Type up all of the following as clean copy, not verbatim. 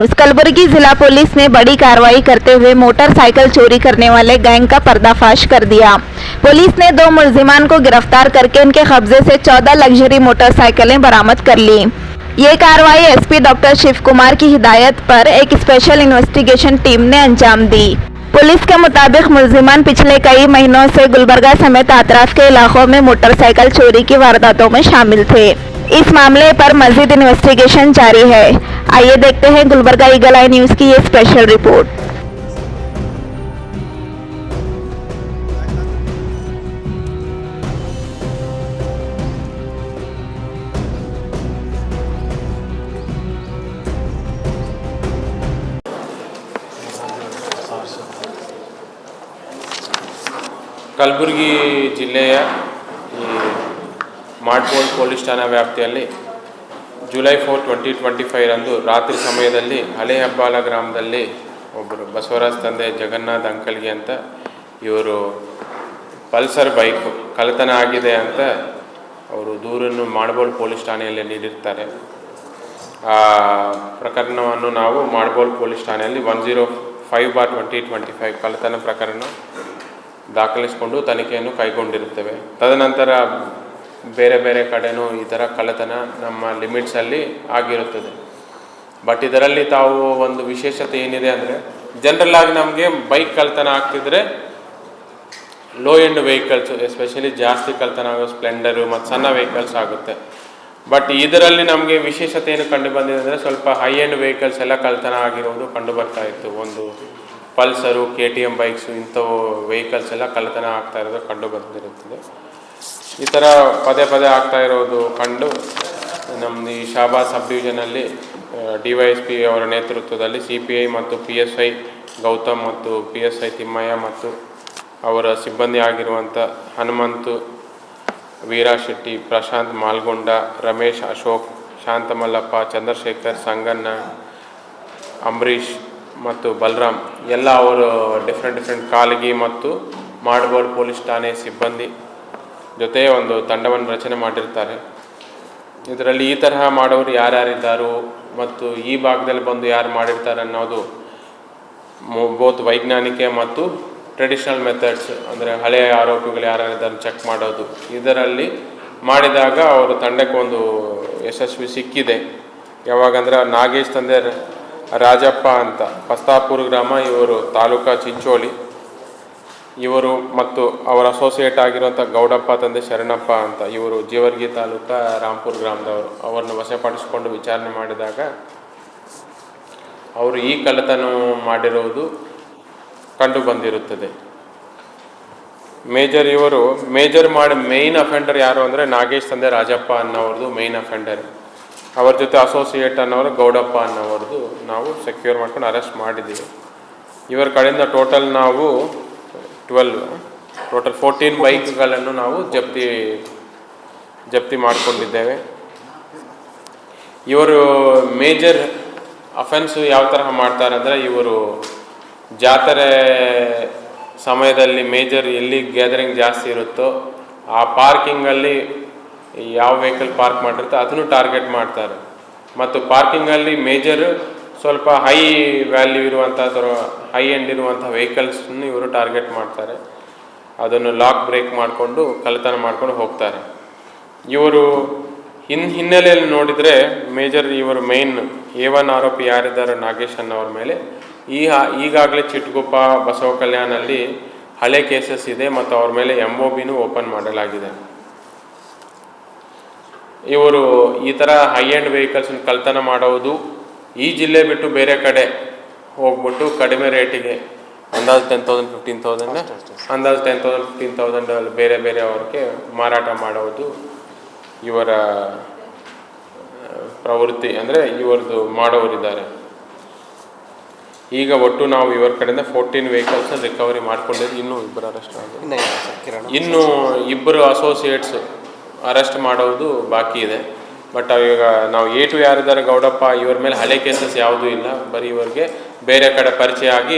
कलबुर्गी जिला पुलिस ने बड़ी कार्रवाई करते हुए मोटरसाइकिल चोरी करने वाले गैंग का पर्दाफाश कर दिया। पुलिस ने 2 मुलजिमान को गिरफ्तार करके उनके कब्जे से 14 लग्जरी मोटरसाइकिलें बरामद कर ली। ये कार्रवाई एसपी डॉक्टर शिव कुमार की हिदायत पर एक स्पेशल इन्वेस्टिगेशन टीम ने अंजाम दी। पुलिस के मुताबिक मुलजिमान पिछले कई महीनों से गुलबर्गा समेत अतराफ के इलाकों में मोटरसाइकिल चोरी की वारदातों में शामिल थे। इस मामले पर मजीद इन्वेस्टिगेशन जारी है। आइए देखते हैं गुलबर्गा ईगल आई न्यूज़ की ये स्पेशल रिपोर्ट। ಕಲಬುರಗಿ ಜಿಲ್ಲೆಯ ಈ ಮಾಡ್ಬೋಲ್ ಪೊಲೀಸ್ ಠಾಣಾ ವ್ಯಾಪ್ತಿಯಲ್ಲಿ ಜುಲೈ 4, 2025 ರಂದು ರಾತ್ರಿ ಸಮಯದಲ್ಲಿ ಹಳೆ ಹೆಬ್ಬಾಳ ಗ್ರಾಮದಲ್ಲಿ ಒಬ್ಬರು ಬಸವರಾಜ್ ತಂದೆ ಜಗನ್ನಾಥ್ ಅಂಕಲ್ಗೆ ಅಂತ ಇವರು ಪಲ್ಸರ್ ಬೈಕ್ ಕಳ್ಳತನ ಆಗಿದೆ ಅಂತ ಅವರು ದೂರನ್ನು ಮಾಡ್ಬೋಲ್ ಪೊಲೀಸ್ ಠಾಣೆಯಲ್ಲಿ ನೀಡಿರ್ತಾರೆ. ಆ ಪ್ರಕರಣವನ್ನು ನಾವು ಮಾಡ್ಬೋಲ್ ಪೊಲೀಸ್ ಠಾಣೆಯಲ್ಲಿ 105/2025 ಕಳ್ಳತನ ಪ್ರಕರಣ ದಾಖಲಿಸಿಕೊಂಡು ತನಿಖೆಯನ್ನು ಕೈಗೊಂಡಿರುತ್ತೇವೆ. ತದನಂತರ ಬೇರೆ ಬೇರೆ ಕಡೆನೂ ಈ ಥರ ಕಳ್ಳತನ ನಮ್ಮ ಲಿಮಿಟ್ಸಲ್ಲಿ ಆಗಿರುತ್ತದೆ. ಬಟ್ ಇದರಲ್ಲಿ ತಾವು ಒಂದು ವಿಶೇಷತೆ ಏನಿದೆ ಅಂದರೆ, ಜನರಲ್ ಆಗಿ ನಮಗೆ ಬೈಕ್ ಕಳ್ಳತನ ಆಗ್ತಿದ್ರೆ ಲೋ ಎಂಡ್ ವೆಹಿಕಲ್ಸ್ ಎಸ್ಪೆಷಲಿ ಜಾಸ್ತಿ ಕಳ್ಳತನ ಆಗೋ ಸ್ಪ್ಲೆಂಡರು ಮತ್ತು ಸಣ್ಣ ವೆಹಿಕಲ್ಸ್ ಆಗುತ್ತೆ. ಬಟ್ ಇದರಲ್ಲಿ ನಮಗೆ ವಿಶೇಷತೆ ಏನು ಕಂಡು ಬಂದಿದೆ ಅಂದರೆ, ಸ್ವಲ್ಪ ಹೈ ಎಂಡ್ ವೆಹಿಕಲ್ಸ್ ಎಲ್ಲ ಕಳ್ಳತನ ಆಗಿರೋದು ಕಂಡು ಬರ್ತಾ ಇತ್ತು. ಒಂದು ಪಲ್ಸರು, KTM ಬೈಕ್ಸು, ಇಂಥವು ವೆಹಿಕಲ್ಸ್ ಎಲ್ಲ ಕಳ್ಳತನ ಆಗ್ತಾ ಇರೋದು ಕಂಡು ಬಂದಿರುತ್ತದೆ. ಈ ಥರ ಪದೇ ಪದೇ ಆಗ್ತಾ ಇರೋದು ಕಂಡು ನಮ್ಮದು ಈ ಶಾಬಾದ್ ಸಬ್ ಡಿವಿಷನಲ್ಲಿ DYSP ಅವರ ನೇತೃತ್ವದಲ್ಲಿ CPI ಮತ್ತು PSI ಗೌತಮ್ ಮತ್ತು PSI ತಿಮ್ಮಯ್ಯ ಮತ್ತು ಅವರ ಸಿಬ್ಬಂದಿ ಆಗಿರುವಂಥ ಹನುಮಂತು, ವೀರಾಶೆಟ್ಟಿ, ಪ್ರಶಾಂತ್ ಮಾಲ್ಗೊಂಡ, ರಮೇಶ್, ಅಶೋಕ್, ಶಾಂತಮಲ್ಲಪ್ಪ, ಚಂದ್ರಶೇಖರ್, ಸಂಗಣ್ಣ, ಅಂಬರೀಷ್ ಮತ್ತು ಬಲರಾಮ್ ಎಲ್ಲ ಅವರು ಡಿಫ್ರೆಂಟ್ ಕಾಲಗಿ ಮತ್ತು ಮಾಡ್ಬೋಲ್ ಪೊಲೀಸ್ ಠಾಣೆ ಸಿಬ್ಬಂದಿ ಜೊತೆ ಒಂದು ತಂಡವನ್ನು ರಚನೆ ಮಾಡಿರ್ತಾರೆ. ಇದರಲ್ಲಿ ಈ ತರಹ ಮಾಡೋರು ಯಾರ್ಯಾರಿದ್ದಾರೋ ಮತ್ತು ಈ ಭಾಗದಲ್ಲಿ ಬಂದು ಯಾರು ಮಾಡಿರ್ತಾರೆ ಅನ್ನೋದು ಬೋತ್ ವೈಜ್ಞಾನಿಕ ಮತ್ತು ಟ್ರೆಡಿಷನಲ್ ಮೆಥಡ್ಸ್, ಅಂದರೆ ಹಳೆಯ ಆರೋಪಿಗಳು ಯಾರ್ಯಾರಿದ್ದಾರೆ ಚೆಕ್ ಮಾಡೋದು, ಇದರಲ್ಲಿ ಮಾಡಿದಾಗ ಅವರು ತಂಡಕ್ಕೆ ಒಂದು ಯಶಸ್ವಿ ಸಿಕ್ಕಿದೆ. ಯಾವಾಗಂದ್ರೆ ನಾಗೇಶ್ ತಂದೆ ರಾಜಪ್ಪ ಅಂತ ಪಸ್ತಾಪುರ ಗ್ರಾಮ, ಇವರು ತಾಲೂಕಾ ಚಿಂಚೋಳಿ, ಇವರು ಮತ್ತು ಅವರ ಅಸೋಸಿಯೇಟ್ ಆಗಿರುವಂಥ ಗೌಡಪ್ಪ ತಂದೆ ಶರಣಪ್ಪ ಅಂತ ಇವರು ಜೇವರ್ಗಿ ತಾಲೂಕಾ ರಾಂಪುರ ಗ್ರಾಮದವರು. ಅವರನ್ನು ವಶಪಡಿಸಿಕೊಂಡು ವಿಚಾರಣೆ ಮಾಡಿದಾಗ ಅವರು ಈ ಕಳ್ಳತನ ಮಾಡಿರುವುದು ಕಂಡು ಬಂದಿರುತ್ತದೆ. ಮೇಜರ್ ಮಾಡಿ ಮೇಯ್ನ್ ಅಫೆಂಡರ್ ಯಾರು ಅಂದರೆ ನಾಗೇಶ್ ತಂದೆ ರಾಜಪ್ಪ ಅನ್ನೋರದು ಮೇಯ್ನ್ ಅಫೆಂಡರ್. ಅವ್ರ ಜೊತೆ ಅಸೋಸಿಯೇಟ್ ಅನ್ನೋರು ಗೌಡಪ್ಪ ಅನ್ನೋರದು ನಾವು ಸೆಕ್ಯೂರ್ ಮಾಡ್ಕೊಂಡು ಅರೆಸ್ಟ್ ಮಾಡಿದ್ದೀವಿ. ಇವರ ಕಡೆಯಿಂದ ಟೋಟಲ್ ನಾವು 14 ಬೈಕ್ಗಳನ್ನು ನಾವು ಜಪ್ತಿ ಮಾಡಿಕೊಂಡಿದ್ದೇವೆ. ಇವರು ಮೇಜರ್ ಅಫೆನ್ಸು ಯಾವ ತರಹ ಮಾಡ್ತಾರೆ ಅಂದರೆ, ಇವರು ಜಾತ್ರೆ ಸಮಯದಲ್ಲಿ ಮೇಜರ್ ಎಲ್ಲಿ ಗ್ಯಾದರಿಂಗ್ ಜಾಸ್ತಿ ಇರುತ್ತೋ ಆ ಪಾರ್ಕಿಂಗಲ್ಲಿ ಯಾವ ವೆಹಿಕಲ್ ಪಾರ್ಕ್ ಮಾಡಿರುತ್ತೆ ಅದನ್ನು ಟಾರ್ಗೆಟ್ ಮಾಡ್ತಾರೆ. ಮತ್ತು ಪಾರ್ಕಿಂಗಲ್ಲಿ ಮೇಜರ್ ಸ್ವಲ್ಪ ಹೈ ವ್ಯಾಲ್ಯೂ ಇರುವಂಥ ಹೈ ಎಂಡ್ ಇರುವಂಥ ವೆಹಿಕಲ್ಸನ್ನು ಇವರು ಟಾರ್ಗೆಟ್ ಮಾಡ್ತಾರೆ. ಅದನ್ನು ಲಾಕ್ ಬ್ರೇಕ್ ಮಾಡಿಕೊಂಡು ಕಳ್ಳತನ ಮಾಡ್ಕೊಂಡು ಹೋಗ್ತಾರೆ. ಇವರು ಹಿನ್ನೆಲೆಯಲ್ಲಿ ನೋಡಿದರೆ ಮೇಜರ್ ಇವರು ಮೇನ್ A1 ಆರೋಪಿ ಯಾರಿದ್ದಾರೆ ನಾಗೇಶ್ ಅನ್ನೋರ ಮೇಲೆ ಈಗಾಗಲೇ ಚಿಟ್ಗುಪ್ಪ, ಬಸವ ಕಲ್ಯಾಣಲ್ಲಿ ಹಳೆ ಕೇಸಸ್ ಇದೆ ಮತ್ತು ಅವ್ರ ಮೇಲೆ MOBನೂ ಓಪನ್ ಮಾಡಲಾಗಿದೆ. ಇವರು ಈ ಥರ ಹೈ ಎಂಡ್ ವೆಹಿಕಲ್ಸನ್ನು ಕಳ್ಳತನ ಮಾಡೋದು ಈ ಜಿಲ್ಲೆ ಬಿಟ್ಟು ಬೇರೆ ಕಡೆ ಹೋಗ್ಬಿಟ್ಟು ಕಡಿಮೆ ರೇಟಿಗೆ ಅಂದಾಜು 10,000 15,000 ಬೇರೆ ಅವ್ರಿಗೆ ಮಾರಾಟ ಮಾಡೋದು ಇವರ ಪ್ರವೃತ್ತಿ, ಅಂದರೆ ಇವ್ರದ್ದು ಮಾಡೋರಿದ್ದಾರೆ. ಈಗ ಒಟ್ಟು ನಾವು ಇವರ ಕಡೆಯಿಂದ 14 ವೆಹಿಕಲ್ಸ್ ರಿಕವರಿ ಮಾಡ್ಕೊಂಡಿದ್ದು. ಇನ್ನೂ ಇಬ್ಬರು ಅರೆಸ್ಟ್ ಆಗಿದೆ. ಇನ್ನೂ ಇಬ್ಬರು ಅಸೋಸಿಯೇಟ್ಸ್ ಅರೆಸ್ಟ್ ಮಾಡೋದು ಬಾಕಿ ಇದೆ. ಬಟ್ ಈಗ ನಾವು A2 ಯಾರಿದ್ದಾರೆ ಗೌಡಪ್ಪ, ಇವ್ರ ಮೇಲೆ ಹಳೆ ಕೇಸಸ್ ಯಾವುದೂ ಇಲ್ಲ. ಬರೀ ಇವರಿಗೆ ಬೇರೆ ಕಡೆ ಪರಿಚಯ ಆಗಿ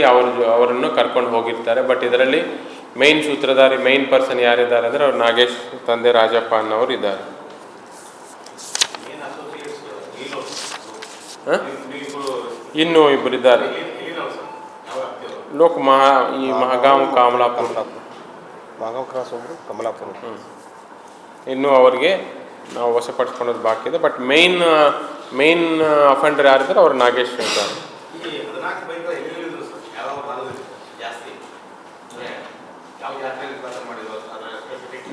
ಅವರನ್ನು ಕರ್ಕೊಂಡು ಹೋಗಿರ್ತಾರೆ. ಬಟ್ ಇದರಲ್ಲಿ ಮೇನ್ ಸೂತ್ರಧಾರಿ, ಮೇನ್ ಪರ್ಸನ್ ಯಾರಿದ್ದಾರೆ ಅಂದರೆ ಅವ್ರು ನಾಗೇಶ್ ತಂದೆ ರಾಜಪ್ಪ ಅನ್ನೋರು ಇದ್ದಾರೆ. ಇನ್ನೂ ಇಬ್ಬರಿದ್ದಾರೆ. ಲೋಕ್ ಈ ಮಹಗಾಂವ್ ಕಮಲಾಪುರ ಮಾಗಾಂವ್ ಕ್ರಾಸ್ ಒಬ್ಬರು ಕಮಲಾಪುರ. ಇನ್ನೂ ಅವ್ರಿಗೆ ನಾವು ವಶಪಡಿಸ್ಕೊಳ್ಳೋದು ಬಾಕಿ ಇದೆ. ಬಟ್ ಮೇನ್ ಅಫೆಂಡರ್ ಯಾರಿದ್ದಾರೆ ಅವ್ರು ನಾಗೇಶ್ ಇದ್ದಾರೆ.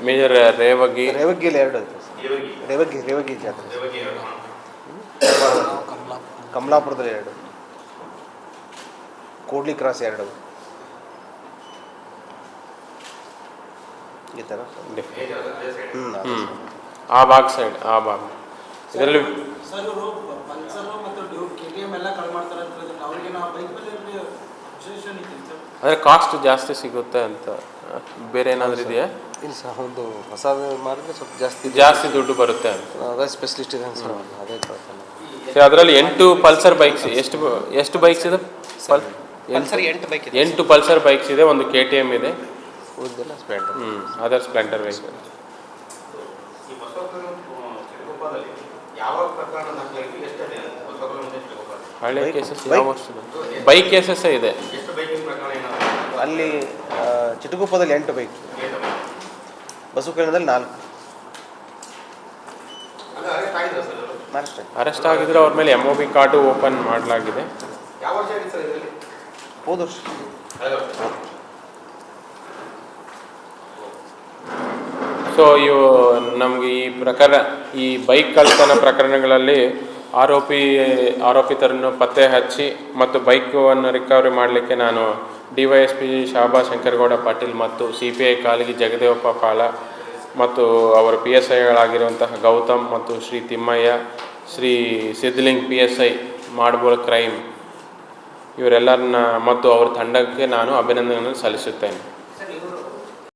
ಮೇಜರ್ ರೇವಗಿಯಲ್ಲಿ 2 ಐತೆ ಸರ್. ರೇವಗಿ ಜಾತ್ರೆ. ಕಮಲಾಪುರದಲ್ಲಿ 2, ಕೋಡ್ಲಿ ಕ್ರಾಸ್ 2 ಈ ಥರ. ಆ ಭಾಗ ಸೈಡ್ ಆ ಭಾಗ ಇದರಲ್ಲಿ ಅಂದರೆ ಕಾಸ್ಟ್ ಜಾಸ್ತಿ ಸಿಗುತ್ತೆ ಅಂತ ಬೇರೆ ಏನಾದರೂ ಇದೆಯಾ? ಇಲ್ಲ ಸರ್, ಒಂದು ಹೊಸ ಮಾರಿದ್ರೆ ಸ್ವಲ್ಪ ಜಾಸ್ತಿ ದುಡ್ಡು ಬರುತ್ತೆ ಅಂತ. ಅದೇ ಸ್ಪೆಷಲಿಸ್ಟ್ ಇದೆ ಸರ್, ಅದೇ ಕಳ್ತಾನೆ. ಅದರಲ್ಲಿ 8 ಪಲ್ಸರ್ ಬೈಕ್ಸ್ ಎಷ್ಟು ಬೈಕ್ಸ್ ಇದೆ? ಪಲ್ಸರ್ 8 ಬೈಕ್ ಇದೆ. 8 ಪಲ್ಸರ್ ಬೈಕ್ಸ್ ಇದೆ, ಒಂದು KTM ಇದೆ, ಉಳಿದೆಲ್ಲ ಸ್ಪ್ಲೆಂಡರ್. Other Splendor bike. ಹಳೆ ಕೇಸಸ್ ಯಾವ ವರ್ಷದ ಬೈಕ್ ಕೇಸಸ್ ಇದೆ ಅಲ್ಲಿ? ಚಿಟಗುಪ್ಪದಲ್ಲಿ 8 ಬೈಕ್, ಬಸವಕಲ್ಯಾಣದಲ್ಲಿ 4. ಅರೆಸ್ಟ್ ಆಗಿದ್ರೆ ಅವ್ರ ಮೇಲೆ MOB ಕಾರ್ಡು ಓಪನ್ ಮಾಡಲಾಗಿದೆ. ಹೋದ ವರ್ಷ. ಸೊ ಇವು ನಮಗೆ ಈ ಬೈಕ್ ಕಳ್ತನ ಪ್ರಕರಣಗಳಲ್ಲಿ ಆರೋಪಿತರನ್ನು ಪತ್ತೆ ಹಚ್ಚಿ ಮತ್ತು ಬೈಕನ್ನು ರಿಕವರಿ ಮಾಡಲಿಕ್ಕೆ ನಾನು DYSP ಶಾಬಾ ಶಂಕರಗೌಡ ಪಾಟೀಲ್ ಮತ್ತು CPI ಕಾಲಗಿ ಜಗದೇವಪ್ಪ ಪಾಲ ಮತ್ತು ಅವರ PSIಗಳಾಗಿರುವಂತಹ ಗೌತಮ್ ಮತ್ತು ಶ್ರೀ ತಿಮ್ಮಯ್ಯ, ಶ್ರೀ ಸಿದ್ಧಲಿಂಗ್ PSI ಮಾಡ್ಬೋಳ್ ಕ್ರೈಮ್, ಇವರೆಲ್ಲರನ್ನ ಮತ್ತು ಅವರ ತಂಡಕ್ಕೆ ನಾನು ಅಭಿನಂದನೆಗಳನ್ನು ಸಲ್ಲಿಸುತ್ತೇನೆ.